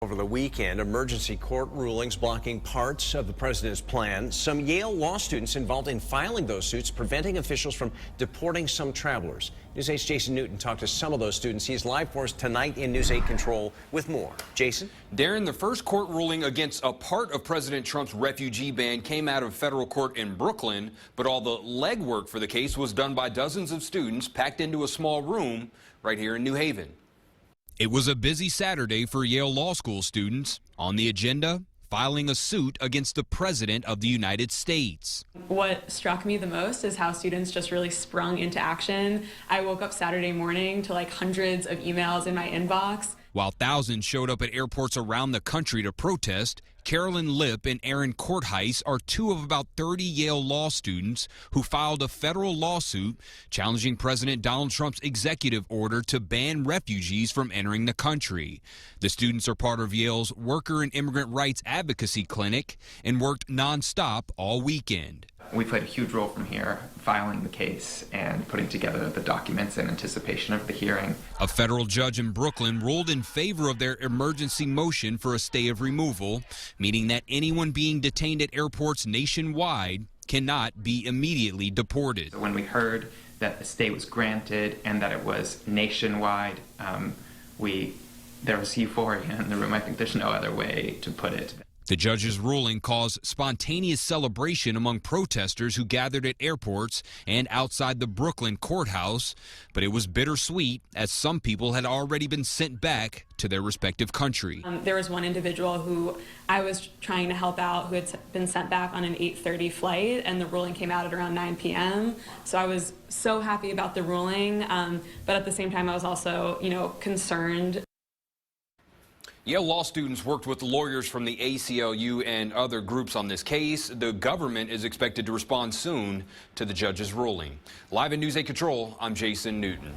Over the weekend, emergency court rulings blocking parts of the president's plan. Some Yale law students involved in filing those suits, preventing officials from deporting some travelers. News 8's Jason Newton talked to some of those students. He's live for us tonight in News 8 Control with more. Jason? Darren, the first court ruling against a part of President Trump's refugee ban came out of federal court in Brooklyn, but all the legwork for the case was done by dozens of students packed into a small room right here in New Haven. It was a busy Saturday for Yale Law School students. On the agenda, filing a suit against the President of the United States. What struck me the most is how students just really sprung into action. I woke up Saturday morning to hundreds of emails in my inbox. While thousands showed up at airports around the country to protest, Carolyn Lipp and Aaron Kortheis are two of about 30 Yale law students who filed a federal lawsuit challenging President Donald Trump's executive order to ban refugees from entering the country. The students are part of Yale's Worker and Immigrant Rights Advocacy Clinic and worked nonstop all weekend. We played a huge role from here, filing the case and putting together the documents in anticipation of the hearing. A federal judge in Brooklyn ruled in favor of their emergency motion for a stay of removal, meaning that anyone being detained at airports nationwide cannot be immediately deported. When we heard that the stay was granted and that it was nationwide, there was euphoria in the room. I think there's no other way to put it. The judge's ruling caused spontaneous celebration among protesters who gathered at airports and outside the Brooklyn courthouse, but it was bittersweet as some people had already been sent back to their respective country. There was one individual who I was trying to help out who had been sent back on an 8:30 flight, and the ruling came out at around 9 p.m. So I was so happy about the ruling, but at the same time I was also, concerned. Yale law students worked with lawyers from the ACLU and other groups on this case. The government is expected to respond soon to the judge's ruling. Live in News 8 Control, I'm Jason Newton.